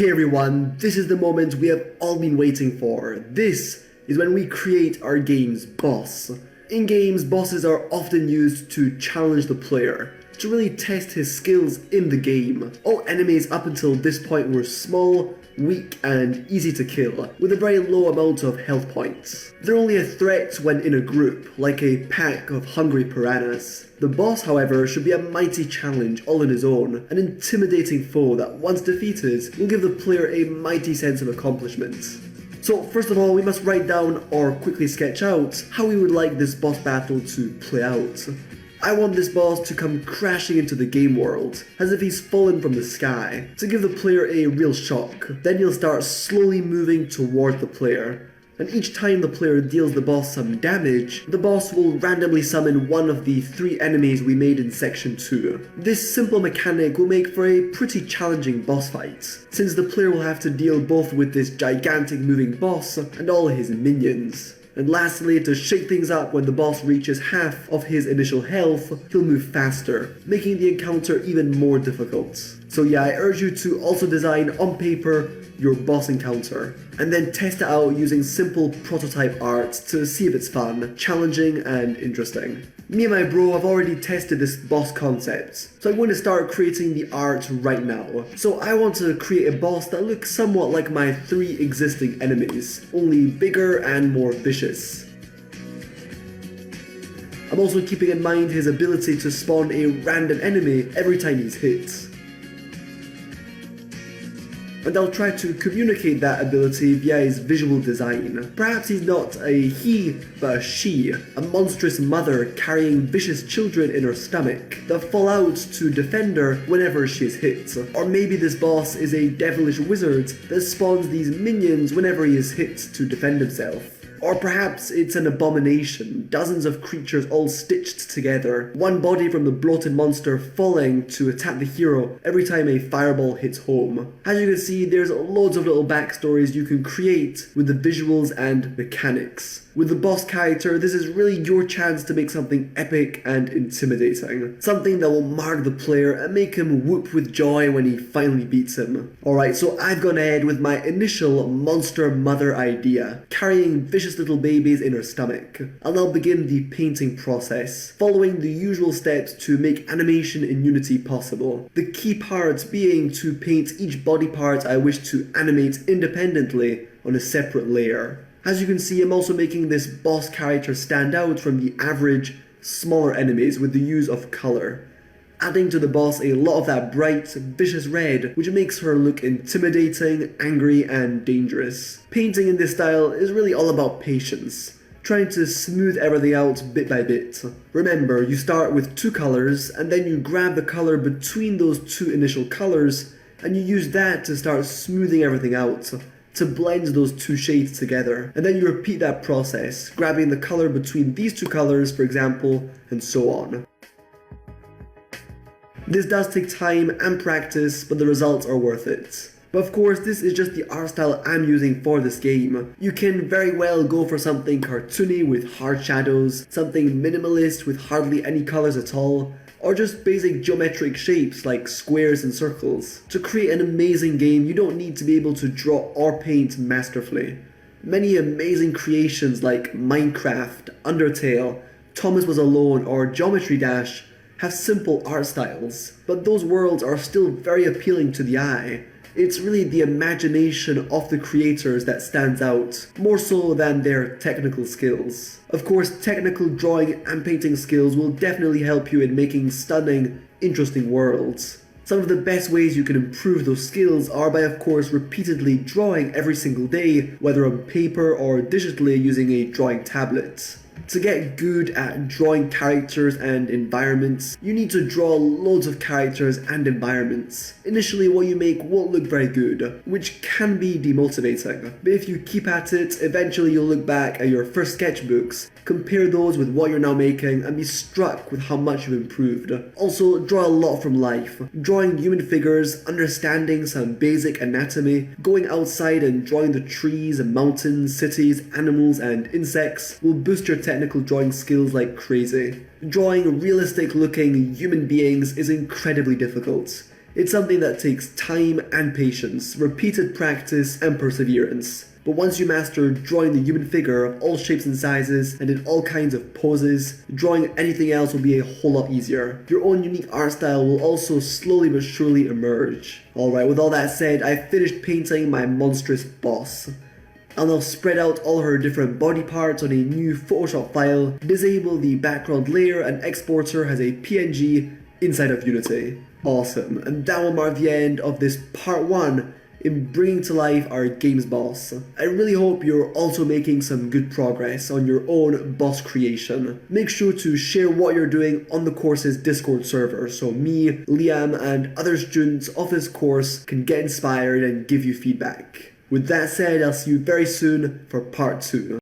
Hey everyone, this is the moment we have all been waiting for. This is when we create our game's boss. In games, bosses are often used to challenge the player, to really test his skills in the game. All enemies up until this point were small, weak and easy to kill, with a very low amount of health points. They're only a threat when in a group, like a pack of hungry piranhas. The boss, however, should be a mighty challenge all on his own, an intimidating foe that once defeated will give the player a mighty sense of accomplishment. So first of all, we must write down or quickly sketch out how we would like this boss battle to play out. I want this boss to come crashing into the game world, as if he's fallen from the sky, to give the player a real shock. Then he'll start slowly moving toward the player, and each time the player deals the boss some damage, the boss will randomly summon one of the 3 enemies we made in section 2. This simple mechanic will make for a pretty challenging boss fight, since the player will have to deal both with this gigantic moving boss and all his minions. And lastly, to shake things up, when the boss reaches half of his initial health, he'll move faster, making the encounter even more difficult. So yeah, I urge you to also design on paper your boss encounter, and then test it out using simple prototype art to see if it's fun, challenging and interesting. Me and my bro have already tested this boss concept, so I'm going to start creating the art right now. So I want to create a boss that looks somewhat like my 3 existing enemies, only bigger and more vicious. I'm also keeping in mind his ability to spawn a random enemy every time he's hit. And I'll try to communicate that ability via his visual design. Perhaps he's not a he, but a she, a monstrous mother carrying vicious children in her stomach that fall out to defend her whenever she is hit. Or maybe this boss is a devilish wizard that spawns these minions whenever he is hit to defend himself. Or perhaps it's an abomination, dozens of creatures all stitched together, one body from the bloated monster falling to attack the hero every time a fireball hits home. As you can see, there's loads of little backstories you can create with the visuals and mechanics. With the boss character, this is really your chance to make something epic and intimidating. Something that will mark the player and make him whoop with joy when he finally beats him. Alright, so I've gone ahead with my initial monster mother idea, carrying vicious little babies in her stomach. I'll now begin the painting process, following the usual steps to make animation in Unity possible. The key part being to paint each body part I wish to animate independently on a separate layer. As you can see, I'm also making this boss character stand out from the average, smaller enemies with the use of colour, adding to the boss a lot of that bright, vicious red, which makes her look intimidating, angry and dangerous. Painting in this style is really all about patience, trying to smooth everything out bit by bit. Remember, you start with 2 colours, and then you grab the colour between those 2 initial colours, and you use that to start smoothing everything out, to blend those 2 shades together, and then you repeat that process, grabbing the color between these 2 colors, for example, and so on. This does take time and practice, but the results are worth it. But of course, this is just the art style I'm using for this game. You can very well go for something cartoony with hard shadows, something minimalist with hardly any colors at all, or just basic geometric shapes like squares and circles. To create an amazing game, you don't need to be able to draw or paint masterfully. Many amazing creations like Minecraft, Undertale, Thomas Was Alone or Geometry Dash have simple art styles, but those worlds are still very appealing to the eye. It's really the imagination of the creators that stands out, more so than their technical skills. Of course, technical drawing and painting skills will definitely help you in making stunning, interesting worlds. Some of the best ways you can improve those skills are by, of course, repeatedly drawing every single day, whether on paper or digitally using a drawing tablet. To get good at drawing characters and environments, you need to draw loads of characters and environments. Initially, what you make won't look very good, which can be demotivating. But if you keep at it, eventually you'll look back at your first sketchbooks, compare those with what you're now making, and be struck with how much you've improved. Also, draw a lot from life. Drawing human figures, understanding some basic anatomy, going outside and drawing the trees, mountains, cities, animals, and insects will boost your technical drawing skills like crazy. Drawing realistic looking human beings is incredibly difficult. It's something that takes time and patience, repeated practice and perseverance. But once you master drawing the human figure of all shapes and sizes and in all kinds of poses, drawing anything else will be a whole lot easier. Your own unique art style will also slowly but surely emerge. Alright, with all that said, I've finished painting my monstrous boss. I'll now spread out all her different body parts on a new Photoshop file, disable the background layer and export her as a PNG inside of Unity. Awesome, and that will mark the end of this part 1 in bringing to life our games boss. I really hope you're also making some good progress on your own boss creation. Make sure to share what you're doing on the course's Discord server so me, Liam, and other students of this course can get inspired and give you feedback. With that said, I'll see you very soon for part 2.